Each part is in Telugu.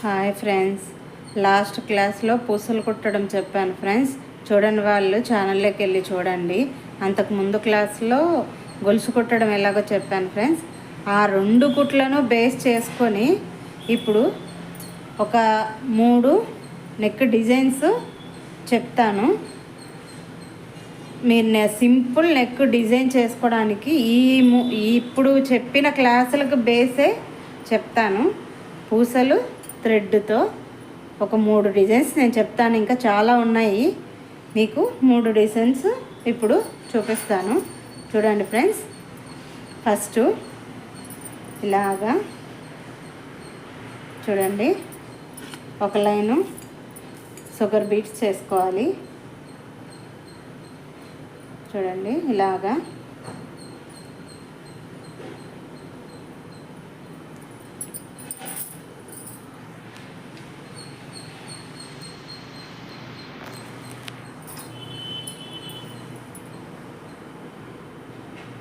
హాయ్ ఫ్రెండ్స్, లాస్ట్ క్లాస్లో పూసలు కుట్టడం చెప్పాను ఫ్రెండ్స్. చూడని వాళ్ళు ఛానల్లోకి వెళ్ళి చూడండి. అంతకుముందు క్లాస్లో గొలుసు కుట్టడం ఎలాగో చెప్పాను ఫ్రెండ్స్. ఆ రెండు కుట్లను బేస్ చేసుకొని ఇప్పుడు ఒక 3 నెక్ డిజైన్స్ చెప్తాను. మీరు సింపుల్ నెక్ డిజైన్ చేసుకోవడానికి ఇప్పుడు చెప్పిన క్లాసులకు బేసే చెప్తాను. పూసలు థ్రెడ్తో ఒక 3 డిజైన్స్ నేను చెప్తాను. ఇంకా చాలా ఉన్నాయి. మీకు 3 డిజైన్స్ ఇప్పుడు చూపిస్తాను. చూడండి ఫ్రెండ్స్. ఫస్ట్ ఇలాగా చూడండి, ఒక లైను షుగర్ బీట్స్ చేసుకోవాలి. చూడండి ఇలాగా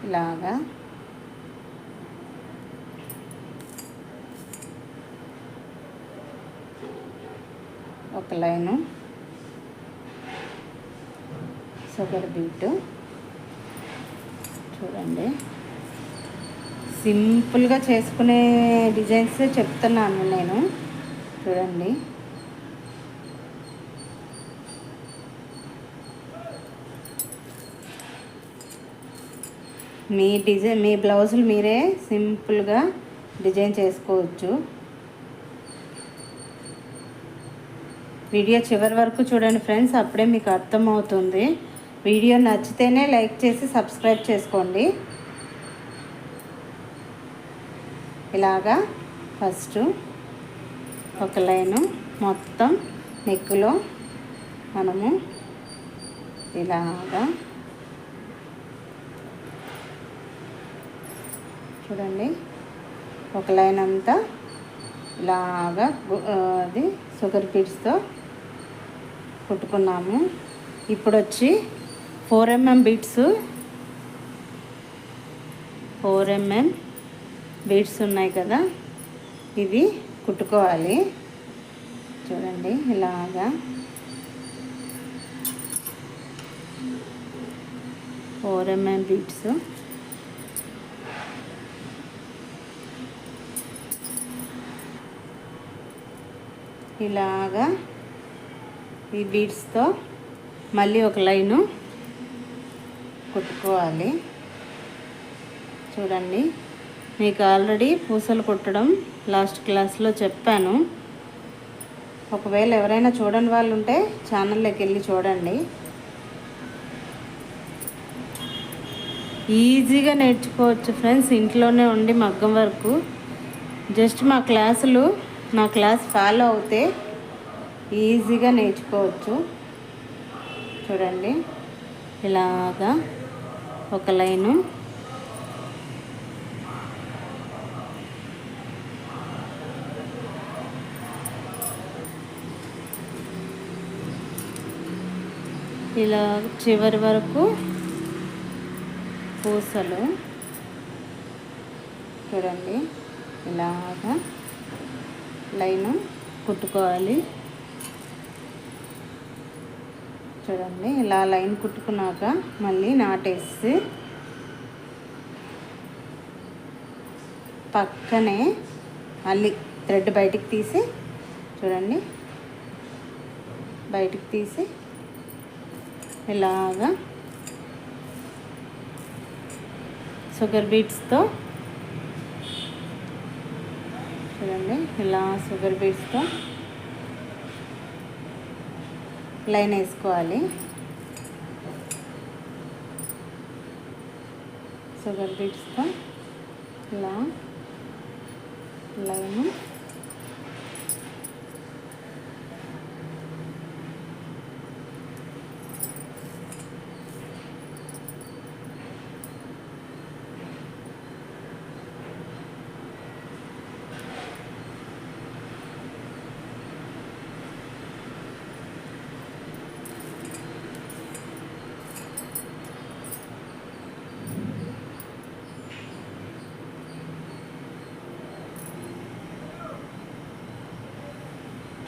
ఇలాగా ఒక లైను షుగర్ బీట్. చూడండి, సింపుల్గా చేసుకునే డిజైన్స్ చెప్తున్నాను నేను. చూడండి, మీ బ్లౌజులు మీరే సింపుల్గా డిజైన్ చేసుకోవచ్చు. వీడియో చివరి వరకు చూడండి ఫ్రెండ్స్, అప్పుడే మీకు అర్థమవుతుంది. వీడియో నచ్చితేనే లైక్ చేసి సబ్స్క్రైబ్ చేసుకోండి. ఇలాగా ఫస్ట్ ఒక లైను మొత్తం నెక్కులో మనము ఇలాగా చూడండి, ఒక లైన్ అంతా ఇలాగా అది షుగర్ బీడ్స్తో కుట్టుకున్నాము. ఇప్పుడు వచ్చి 4mm బీడ్స్, 4mm బీడ్స్ ఉన్నాయి కదా, ఇవి కుట్టుకోవాలి. చూడండి ఇలాగా 4mm బీడ్స్. ఇలాగా ఈ బీడ్స్తో మళ్ళీ ఒక లైను కుట్టుకోవాలి. చూడండి, మీకు ఆల్రెడీ పూసలు కుట్టడం లాస్ట్ క్లాస్లో చెప్పాను. ఒకవేళ ఎవరైనా చూడని వాళ్ళు ఉంటే ఛానల్లోకి వెళ్ళి చూడండి. ఈజీగా నేర్చుకోవచ్చు ఫ్రెండ్స్, ఇంట్లోనే ఉండి మగ్గం వరకు. జస్ట్ మా క్లాస్ ఫాలో అవుతే ఈజీగా నేర్చుకోవచ్చు. చూడండి ఇలాగా ఒక లైను ఇలా చివరి వరకు పూసలు. చూడండి ఇలాగా లైను కుట్టుకోవాలి. చూడండి ఇలా లైన్ కుట్టుకున్నాక మళ్ళీ నాటేసి పక్కనే మళ్ళీ థ్రెడ్ బయటికి తీసి, చూడండి బయటికి తీసి ఇలాగా షుగర్ బీట్స్తో చూడండి ఇలా షుగర్ బీట్స్తో లైన్ వేసుకోవాలి. షుగర్ బీట్స్తో ఇలా లైను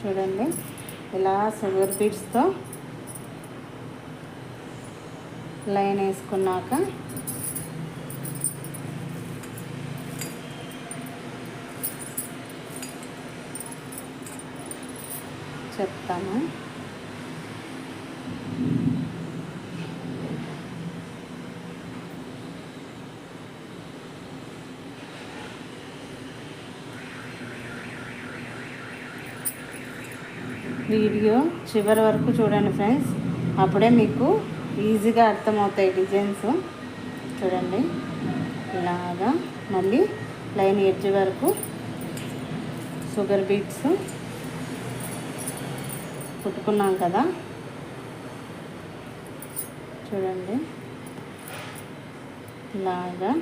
చూడండి ఇలా షుగర్ బీట్స్తో లైన్ వేసుకున్నాక చెప్తాను. వీడియో చివరి వరకు చూడండి ఫ్రెండ్స్, అప్పుడే మీకు ఈజీగా అర్థమవుతాయి డిజైన్స్. చూడండి ఇలాగా మళ్ళీ లైన్ ఎడ్జ్ వరకు షుగర్ బీట్స్ కుట్టుకున్నాం కదా. చూడండి ఇలాగా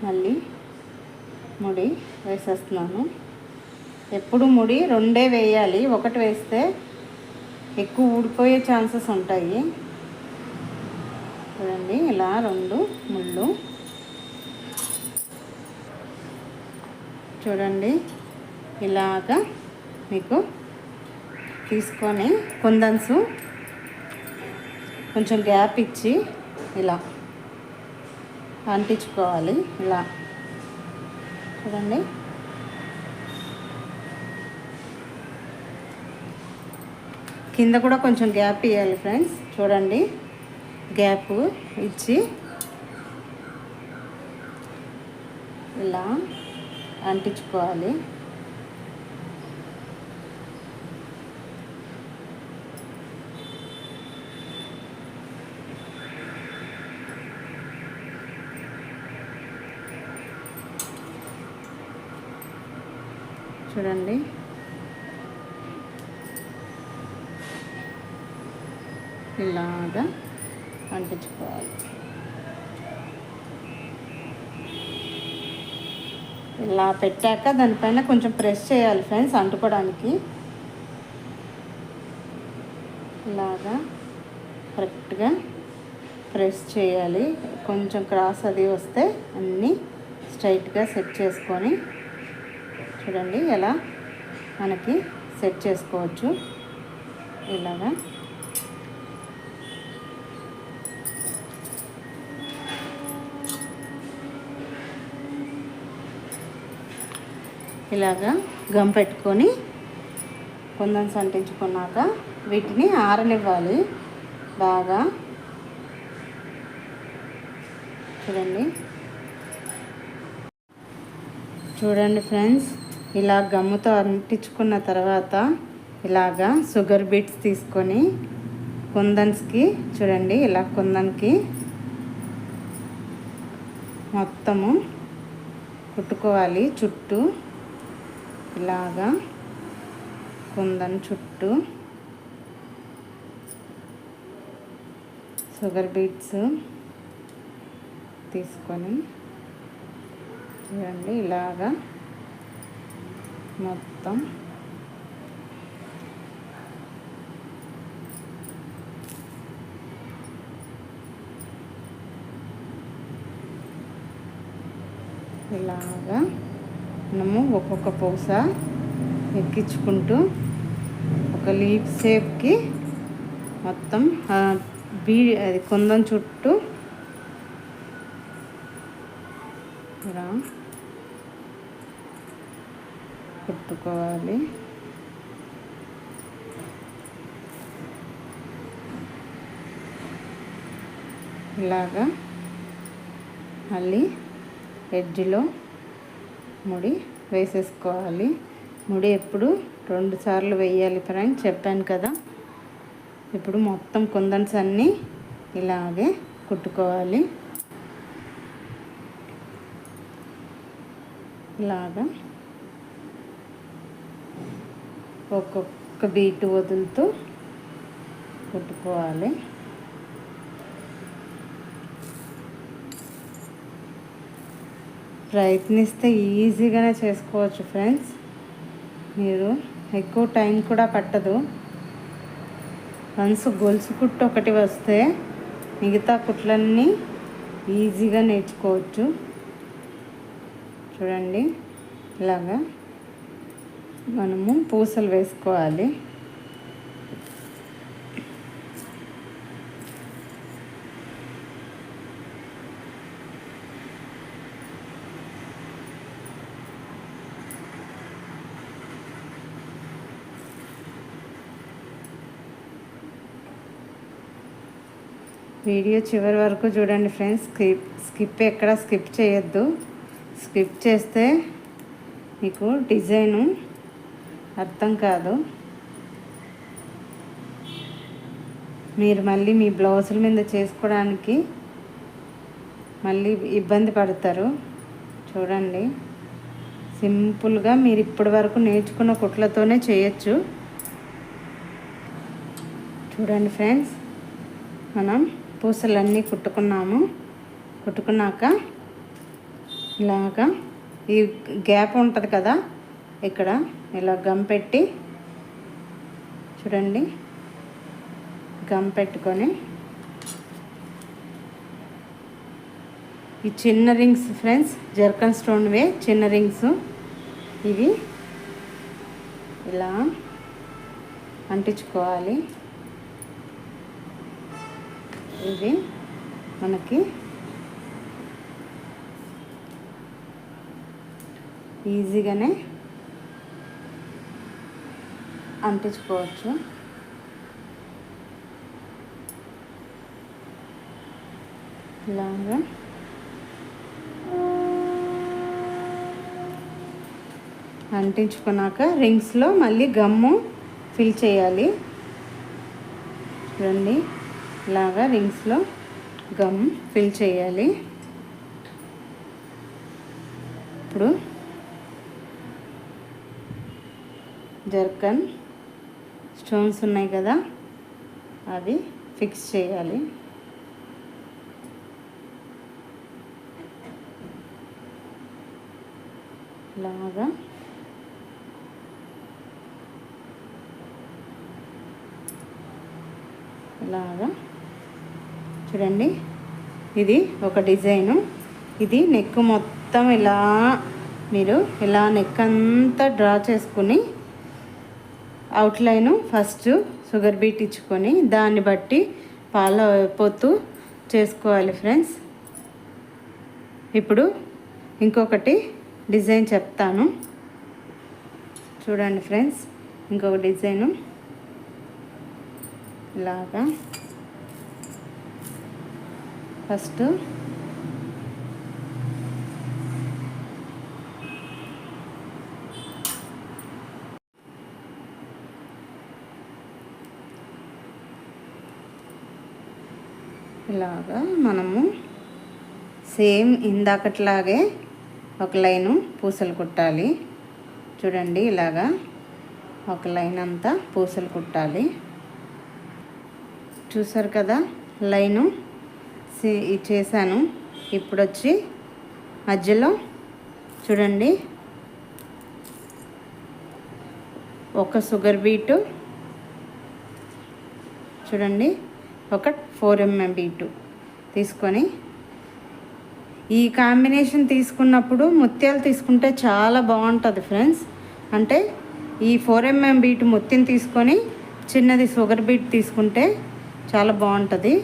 మళ్ళీ ముడి వేసేస్తున్నాను. ఎప్పుడు ముడి రెండే వేయాలి, ఒకటి వేస్తే ఎక్కువ ఊడిపోయే ఛాన్సెస్ ఉంటాయి. చూడండి ఇలా 2 ముళ్ళు. చూడండి ఇలాగా మీకు తీసుకొని కుందన్స్ కొంచెం గ్యాప్ ఇచ్చి ఇలా అంటించుకోవాలి. ఇలా చూడండి కింద కూడా కొంచెం గ్యాప్ ఇవ్వాలి ఫ్రెండ్స్. చూడండి గ్యాప్ ఇచ్చి ఇలా అంటించుకోవాలి. చూడండి ఇలాగా అంటించుకోవాలి. ఇలా పెట్టాక దానిపైన కొంచెం ప్రెస్ చేయాలి ఫ్రెండ్స్ అంటుకోవడానికి. ఇలాగా కరెక్ట్గా ప్రెస్ చేయాలి. కొంచెం క్రాస్ అది వస్తే అన్నీ స్ట్రైట్గా సెట్ చేసుకొని చూడండి ఎలా మనకి సెట్ చేసుకోవచ్చు. ఇలాగా గమ్ పెట్టుకొని కుందన్స్ అంటించుకున్నాక వీటిని ఆరనివ్వాలి బాగా. చూడండి ఫ్రెండ్స్, ఇలా గమ్ముతో అంటించుకున్న తర్వాత ఇలాగా షుగర్ బీట్స్ తీసుకొని కుందన్స్కి చూడండి ఇలా కుందన్కి మొత్తము కుట్టుకోవాలి. చుట్టూ ఇలాగా కుందన్ చుట్టూ షుగర్ బీట్స్ తీసుకొని చూడండి ఇలాగా మొత్తం ఇలాగా మనము ఒక్కొక్క పూస ఎక్కించుకుంటూ ఒక లీఫ్ షేప్కి మొత్తం అది కుందం చుట్టూ ఇలా కుట్టుకోవాలి. ఇలాగా మళ్ళీ ఎడ్జ్లో ముడి వేసేసుకోవాలి. ముడి ఎప్పుడు 2 సార్లు వేయాలి ఫ్రెండ్స్, చెప్పాను కదా. ఇప్పుడు మొత్తం కుందన్స్ అన్నీ ఇలాగే కుట్టుకోవాలి. ఇలాగా ఒక్కొక్క బీటు వదులుతూ కుట్టుకోవాలి. ప్రయత్నిస్తే ఈజీగానే చేసుకోవచ్చు ఫ్రెండ్స్. మీరు ఎక్కువ టైం కూడా పట్టదు. వన్స్ గొలుసు కుట్టు ఒకటి వస్తే మిగతా కుట్లన్నీ ఈజీగా నేర్చుకోవచ్చు. చూడండి ఇలాగా మనము పూసలు వేసుకోవాలి. వీడియో చివరి వరకు చూడండి ఫ్రెండ్స్. ఎక్కడ స్కిప్ చేయొద్దు. స్కిప్ చేస్తే మీకు డిజైను అర్థం కాదు. మీరు మళ్ళీ మీ బ్లౌజుల మీద చేసుకోవడానికి మళ్ళీ ఇబ్బంది పడతారు. చూడండి, సింపుల్గా మీరు ఇప్పటి వరకు నేర్చుకున్న కుట్లతోనే చేయొచ్చు. చూడండి ఫ్రెండ్స్, మనం పూసలన్నీ కుట్టుకున్నాక ఇలాగా ఈ గ్యాప్ ఉంటుంది కదా, ఇక్కడ ఇలా గమ్ పెట్టి చూడండి, గమ్ పెట్టుకొని ఈ చిన్న రింగ్స్ ఫ్రెండ్స్, జర్కన్ స్టోన్వే చిన్న రింగ్స్, ఇవి ఇలా అంటించుకోవాలి. ఇవి మనకి ఈజీగానే అంటించుకోవచ్చు. ఇలాగా అంటించుకున్నాక రింగ్స్లో మళ్ళీ గమ్ము ఫిల్ చేయాలి. చూడండి, ఇలాగా రింగ్స్లో గమ్ ఫిల్ చేయాలి. ఇప్పుడు జర్కన్ స్టోన్స్ ఉన్నాయి కదా, అవి ఫిక్స్ చేయాలి. ఇలాగా చూడండి, ఇది ఒక డిజైను. ఇది నెక్ మొత్తం ఇలా మీరు ఇలా నెక్ అంతా డ్రా చేసుకుని అవుట్లైను ఫస్ట్ షుగర్ బీట్ ఇచ్చుకొని దాన్ని బట్టి పాల పొత్తు చేసుకోవాలి ఫ్రెండ్స్. ఇప్పుడు ఇంకొకటి డిజైన్ చెప్తాను, చూడండి ఫ్రెండ్స్. ఇంకొక డిజైను ఇలాగా ఫస్ట్ ఇలాగా మనము సేమ్ ఇందాకట్లాగే ఒక లైను పూసలు కుట్టాలి. చూడండి, ఇలాగా ఒక లైన్ అంతా పూసలు కుట్టాలి. చూసారు కదా, లైను చేశాను. ఇప్పుడు వచ్చి మధ్యలో చూడండి, ఒక షుగర్ బీటు చూడండి, ఒక 4mm బీటు తీసుకొని, ఈ కాంబినేషన్ తీసుకున్నప్పుడు ముత్యాలు తీసుకుంటే చాలా బాగుంటుంది ఫ్రెండ్స్. అంటే ఈ 4mm బీటు ముత్యం తీసుకొని చిన్నది షుగర్ బీట్ తీసుకుంటే చాలా బాగుంటుంది.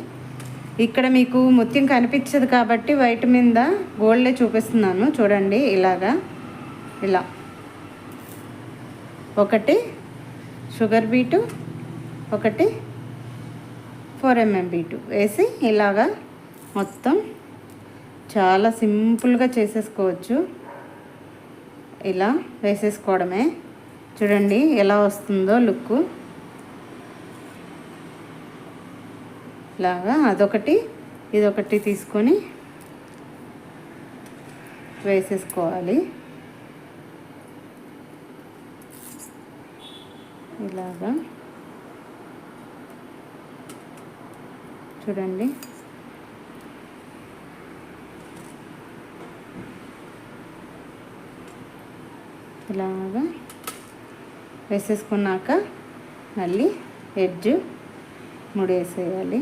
ఇక్కడ మీకు ముత్యం కనిపించదు కాబట్టి వైట్ మీద గోల్డే చూపిస్తున్నాను. చూడండి, ఇలాగా ఇలా ఒకటి షుగర్ బీటు, ఒకటి 4mm బీటు వేసి ఇలాగా మొత్తం చాలా సింపుల్గా చేసేసుకోవచ్చు. ఇలా వేసేసుకోవడమే. చూడండి ఎలా వస్తుందో లుక్. ఇలాగా అదొకటి ఇదొకటి తీసుకొని వేసేసుకోవాలి. ఇలాగా చూడండి, ఇలాగా వేసేసుకున్నాక మళ్ళీ ఎడ్జ్ ముడేసేయాలి.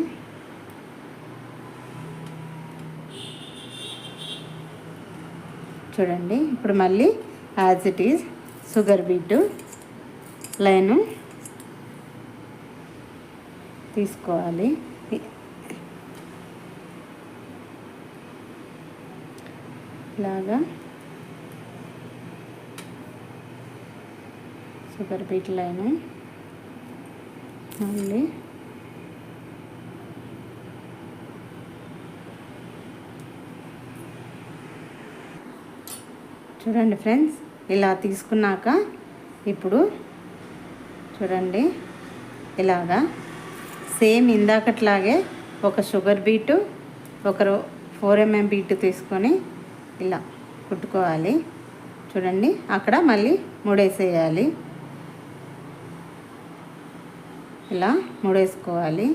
చూడండి, ఇప్పుడు మళ్ళీ as it is sugar bead line తీసుకోవాలి. ఇలాగా షుగర్ బీట్ లైను మళ్ళీ చూడండి ఫ్రెండ్స్, ఇలా తీసుకున్నాక ఇప్పుడు చూడండి ఇలాగా సేమ్ ఇందాకట్లాగే ఒక షుగర్ బీటు ఒక 4 mm బీటు తీసుకొని ఇలా కుట్టుకోవాలి. చూడండి అక్కడ మళ్ళీ ముడేసేయాలి. ఇలా ముడేసుకోవాలి.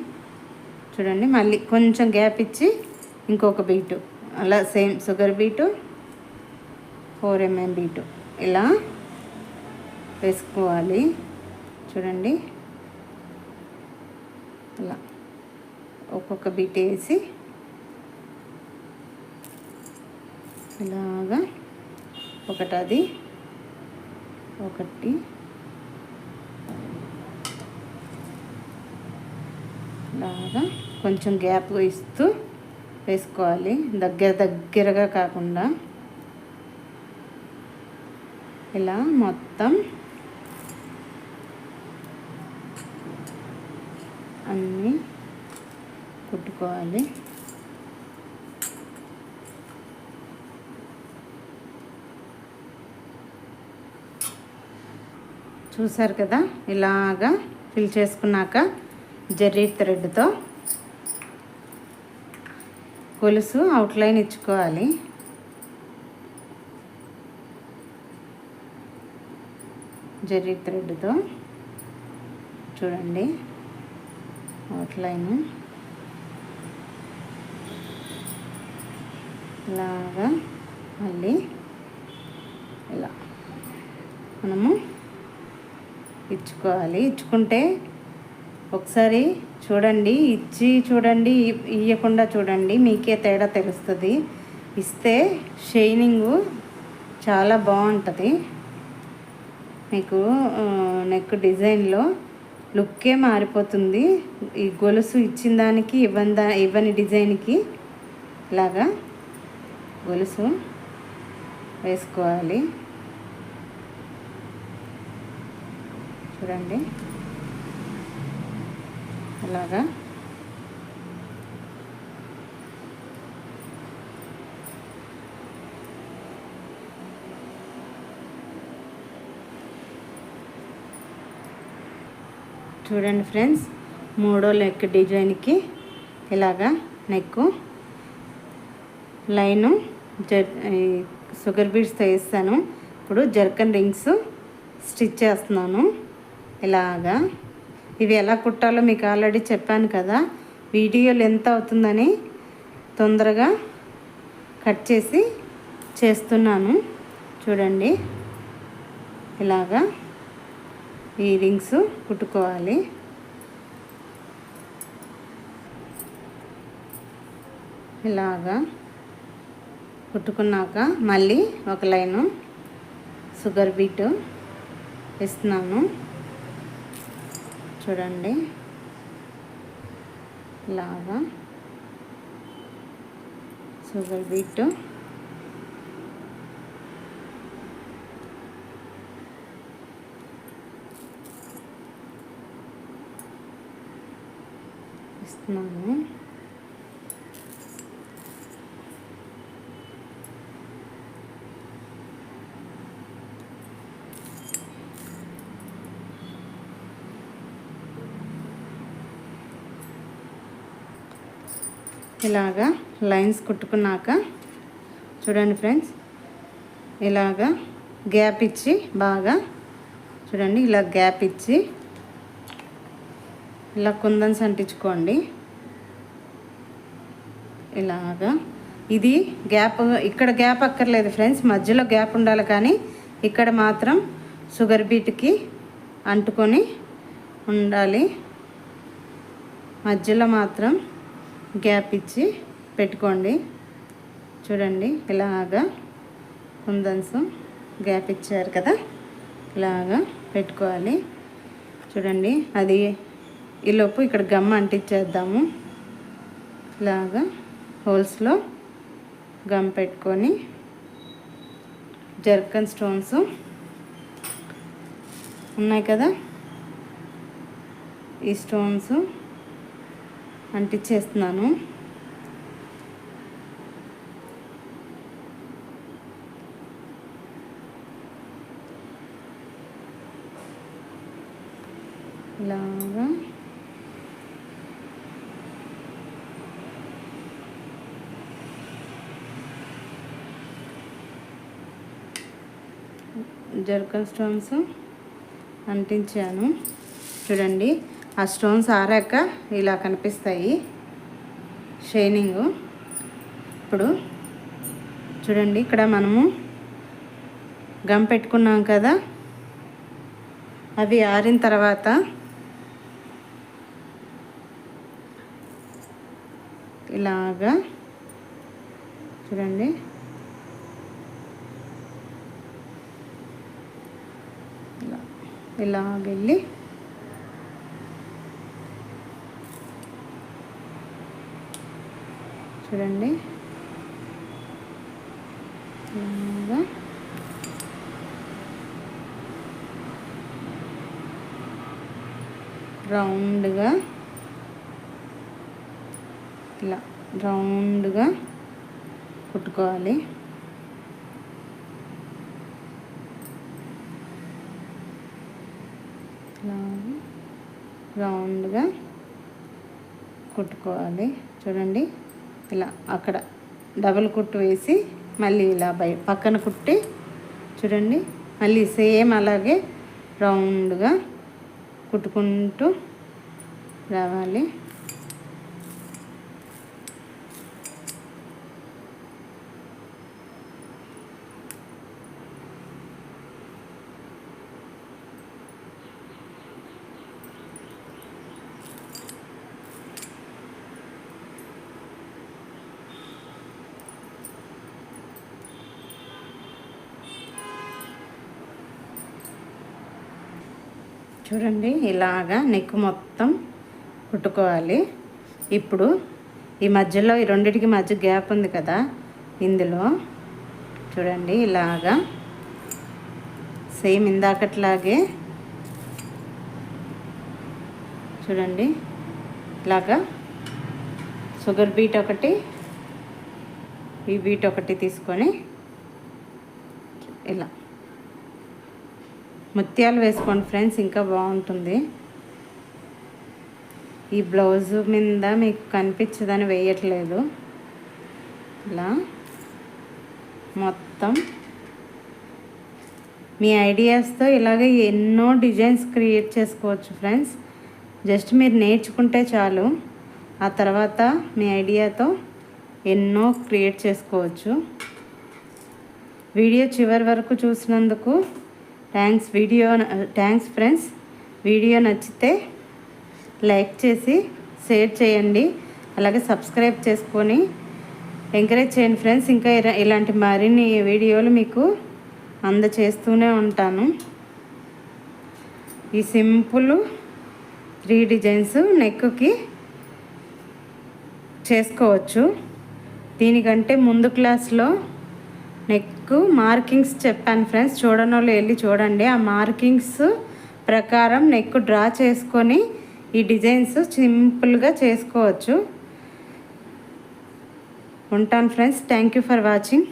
చూడండి మళ్ళీ కొంచెం గ్యాప్ ఇచ్చి ఇంకొక బీటు అలా same sugar bead 4 mm bead ఇలా వేసుకోవాలి. చూడండి ఇలా ఒక్కొక్క బీట్ వేసి ఇలాగా ఒకటి ఇలాగా కొంచెం గ్యాప్ ఇస్తూ వేసుకోవాలి. దగ్గరగా కాకుండా ఇలా మొత్తం అన్నీ కుట్టుకోవాలి. చూసారు కదా, ఇలాగా ఫిల్ చేసుకున్నాక జెర్రీ థ్రెడ్తో గొలుసు అవుట్లైన్ ఇచ్చుకోవాలి. జెర్రీ థ్రెడ్తో చూడండి అవుట్లైన్ ఇలాగా మళ్ళీ ఇలా మనము ఇచ్చుకోవాలి. ఇచ్చుకుంటే ఒకసారి చూడండి, ఇచ్చి చూడండి, ఇవ్వకుండా చూడండి, మీకే తేడా తెలుస్తుంది. ఇస్తే షైనింగు చాలా బాగుంటుంది. మీకు నెక్ డిజైన్లో లుక్కే మారిపోతుంది. ఈ గొలుసు ఇచ్చిన దానికి ఇవ్వని డిజైన్కి ఇలాగా గొలుసు వేసుకోవాలి. చూడండి ఇలాగా చూడండి ఫ్రెండ్స్, మూడో నెక్ డిజైన్కి ఇలాగా నెక్ లైను షుగర్ బీడ్స్తో వేస్తాను. ఇప్పుడు జర్కన్ రింగ్స్ స్టిచ్ చేస్తున్నాను. ఇలాగా ఇవి ఎలా కుట్టాలో మీకు ఆల్రెడీ చెప్పాను కదా. వీడియో లెంత్ అవుతుందని తొందరగా కట్ చేసి చేస్తున్నాను. చూడండి ఇలాగా ఈ రింగ్స్ కుట్టుకోవాలి. ఇలాగా కుట్టుకున్నాక మళ్ళీ ఒక లైను షుగర్ బీట్ ఇస్తున్నాను. చూడండి ఇలాగా షుగర్ బీట్ ఇస్తున్నాను. ఇలాగా లైన్స్ కుట్టుకున్నాక చూడండి ఫ్రెండ్స్, ఇలాగా గ్యాప్ ఇచ్చి బాగా చూడండి, ఇలా గ్యాప్ ఇచ్చి ఇలా కుందన్స్ అంటించుకోండి. ఇలాగా ఇది గ్యాప్, ఇక్కడ గ్యాప్ అక్కర్లేదు ఫ్రెండ్స్, మధ్యలో గ్యాప్ ఉండాలి. కానీ ఇక్కడ మాత్రం షుగర్ బీట్కి అంటుకొని ఉండాలి. మధ్యలో మాత్రం గ్యాప్ ఇచ్చి పెట్టుకోండి. చూడండి ఇలాగా కుందన్స్ గ్యాప్ ఇచ్చారు కదా, ఇలాగా పెట్టుకోవాలి. చూడండి. అది ఈలోపు ఇక్కడ గమ్ అంటించేద్దాము. ఇలాగా హోల్స్లో గమ్ పెట్టుకొని జర్కన్ స్టోన్స్ ఉన్నాయి కదా, ఈ స్టోన్స్ అంటించేస్తున్నాను. ఇలాగా జర్కన్ స్టోన్స్ అంటించాను. చూడండి, ఆ స్టోన్స్ ఆరాక ఇలా కనిపిస్తాయి షైనింగ్. ఇప్పుడు చూడండి, ఇక్కడ మనము గమ్ పెట్టుకున్నాం కదా, అవి ఆరిన తర్వాత ఇలాగా చూడండి, ఇలా వెళ్ళి చూడండి, ఇలాగా రౌండ్గా ఇలా రౌండ్గా కుట్టుకోవాలి. ఇలా రౌండ్గా కుట్టుకోవాలి. చూడండి, ఇలా అక్కడ డబుల్ కుట్టు వేసి మళ్ళీ ఇలా పక్కన కుట్టి చూడండి, మళ్ళీ సేమ్ అలాగే రౌండ్గా కుట్టుకుంటూ రావాలి. చూడండి, ఇలాగా నెక్ మొత్తం కుట్టుకోవాలి. ఇప్పుడు ఈ మధ్యలో ఈ రెండిటికి మధ్య గ్యాప్ ఉంది కదా, ఇందులో చూడండి ఇలాగా సేమ్ ఇందాకట్లాగే చూడండి, ఇలాగా షుగర్ బీట్ ఒకటి, ఈ బీట్ ఒకటి తీసుకొని ఇలా ముత్యాలు వేసుకోండి ఫ్రెండ్స్, ఇంకా బాగుంటుంది. ఈ బ్లౌజ్ మీద మీకు కనిపించదని వేయట్లేదు. ఇలా మొత్తం మీ ఐడియాస్తో ఇలాగే ఎన్నో డిజైన్స్ క్రియేట్ చేసుకోవచ్చు ఫ్రెండ్స్. జస్ట్ మీరు నేర్చుకుంటే చాలు, ఆ తర్వాత మీ ఐడియాతో ఎన్నో క్రియేట్ చేసుకోవచ్చు. వీడియో చివరి వరకు చూసినందుకు థ్యాంక్స్ ఫ్రెండ్స్. వీడియో నచ్చితే లైక్ చేసి షేర్ చేయండి, అలాగే సబ్స్క్రైబ్ చేసుకొని ఎంకరేజ్ చేయండి ఫ్రెండ్స్. ఇంకా ఇలాంటి మరిన్ని వీడియోలు మీకు అందచేస్తూనే ఉంటాను. ఈ సింపుల్ 3 డిజైన్స్ నెక్కి చేసుకోవచ్చు. దీనికంటే ముందు క్లాస్లో నెక్ మార్కింగ్స్ చెప్పాను ఫ్రెండ్స్, చూడని వాళ్ళు వెళ్ళి చూడండి. ఆ మార్కింగ్స్ ప్రకారం నెక్ డ్రా చేసుకొని ఈ డిజైన్స్ సింపుల్గా చేసుకోవచ్చు. ఉంటాను friends. Thank you for watching.